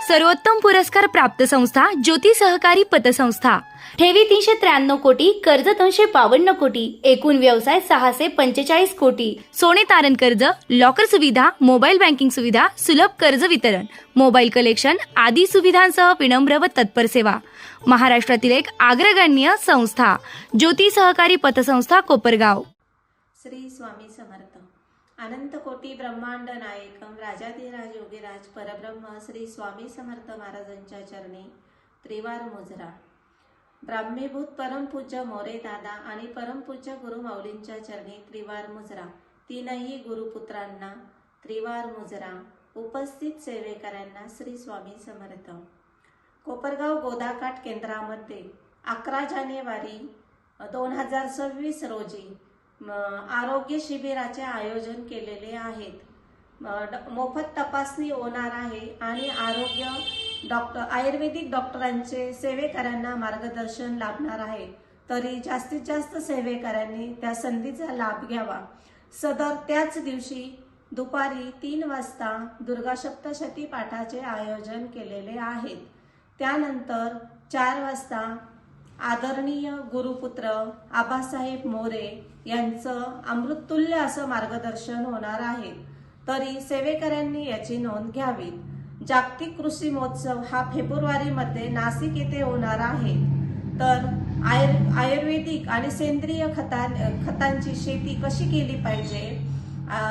सर्वोत्तम पुरस्कार प्राप्त संस्था ज्योती सहकारी पतसंस्था। ठेवी 393 कोटी, कर्ज 252 कोटी, एकूण व्यवसाय 645 कोटी। सोने तारण कर्ज, लॉकर सुविधा, मोबाईल बँकिंग सुविधा, सुलभ कर्ज वितरण, मोबाईल कलेक्शन आदी सुविधांसह विनम्र व तत्पर सेवा। महाराष्ट्रातील एक अग्रगण्य संस्था ज्योती सहकारी पतसंस्था कोपरगाव। श्री स्वामी समर्थ। अनंत कोटी ब्रह्मांड नायकम राजाधिराज योगीराज परब्रह्म श्री स्वामी समर्थ महाराजांच्या चरणी त्रिवार मुजरा। ब्राह्मीभूत परमपूज्य मोरे दादा आणि परमपूज्य गुरु माऊलींच्या चरणी त्रिवार मुजरा। तीनही गुरुपुत्रांना त्रिवार मुजरा। उपस्थित सेवेकऱ्यांना श्री स्वामी समर्थ। कोपरगाव गोदाकाठ केंद्रामध्ये 11 जानेवारी 2026 रोजी आरोग्य शिबिराचे आयोजन केलेले आहेत। मोफत तपासणी होणार आहे आणि आयुर्वेदिक डॉक्टरांचे सेवेकऱ्यांना मार्गदर्शन लाभणार आहे। तरी जास्तीत जास्त सेवेकऱ्यांनी त्या संधीचा लाभ घ्यावा। सदर त्याच दिवशी दुपारी 3 वाजता दुर्गा सप्तशती पाठाचे आयोजन केलेले आहे। त्यानंतर 4 वाजता आदरणीय गुरुपुत्र आबासाहेब मोरे यांचं अमृततुल्य असं मार्गदर्शन होणार आहे। तरी सेवेकऱ्यांनी याची नोंद घ्यावी। जागतिक कृषी महोत्सव हा फेब्रुवारीमध्ये नाशिक येथे होणार आहे। तर आयुर्वेदिक आणि सेंद्रिय खतांची शेती कशी केली पाहिजे,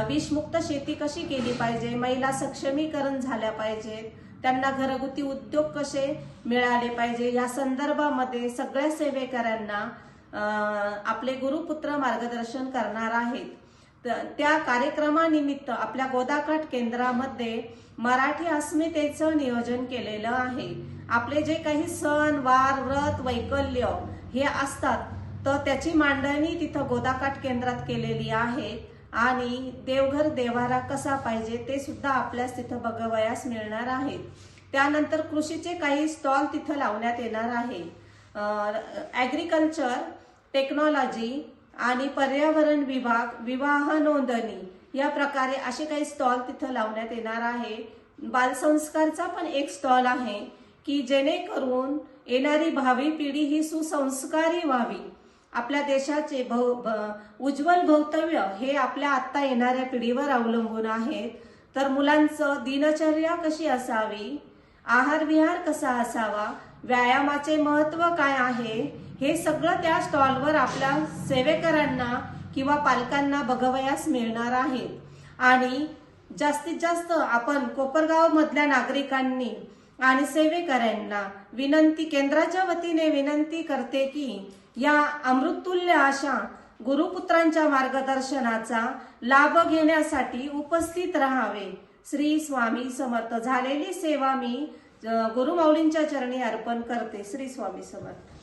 विषमुक्त शेती कशी केली पाहिजे, महिला सक्षमीकरण झाल्या पाहिजेत, त्यांना घरगुती उद्योग कसे मिळाले पाहिजे, या संदर्भामध्ये सगळ्या सेवेकऱ्यांना आपले गुरुपुत्र मार्गदर्शन करणार आहेत। त्या कार्यक्रमानिमित्त आपल्या गोदाकाठ केंद्रामध्ये मराठी अस्मितेचं नियोजन केलेलं आहे। आपले जे काही सण वार व्रत वैकल्य हे असतात तर त्याची मांडणी तिथं गोदाकाठ केंद्रात केलेली आहे आणि देवघर देवारा कसा पाहिजे ते सुद्धा आपल्यास तिथं बघावयास मिळणार आहे। त्यानंतर कृषीचे काही स्टॉल तिथं लावण्यात येणार आहे। ॲग्रिकल्चर टेक्नॉलॉजी आणि पर्यावरण विभाग, विवाह नोंदणी या प्रकारे असे काही स्टॉल तिथं लावण्यात येणार आहे। बालसंस्कारचा पण एक स्टॉल आहे की जेणेकरून येणारी भावी पिढी ही सुसंस्कारी व्हावी। आपल्या देशाचे उज्ज्वल भवितव्य हे आपल्या आता येणाऱ्या पिढीवर अवलंबून आहे। तर मुलांचं दिनचर्या कशी असावी, आहार विहार कसा असावा, व्यायामाचे महत्त्व काय आहे, हे सगळं त्या स्टॉलवर आपल्या सेवेकरांना किंवा पालकांना बघावयास मिळणार आहे। आणि जास्तीत जास्त आपण कोपरगाव मधल्या नागरिकांनी आणि सेवेकऱ्यांना विनंती, केंद्राच्या वतीने विनंती करते की या अमृततुल्य अशा गुरुपुत्रांच्या मार्गदर्शनाचा लाभ घेण्यासाठी उपस्थित राहावे। श्री स्वामी समर्थ। झालेली सेवा मी गुरु माऊलींच्या चरणी अर्पण करते। श्री स्वामी समर्थ।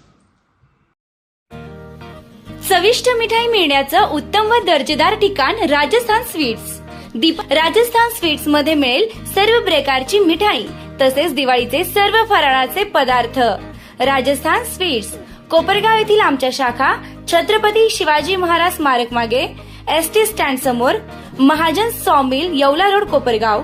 चविष्ट मिठाई मिळण्याचं उत्तम व दर्जेदार ठिकाण राजस्थान स्वीट्स। राजस्थान स्वीट्स मध्ये मिळेल सर्व प्रकारची मिठाई तसेच दिवाळीचे सर्व फराळाचे पदार्थ। राजस्थान स्वीट्स कोपरगाव येथील आमच्या शाखा छत्रपती शिवाजी महाराज स्मारक मागे, एसटी स्टँड समोर, महाजन सॉमिल, येवला रोड, कोपरगाव।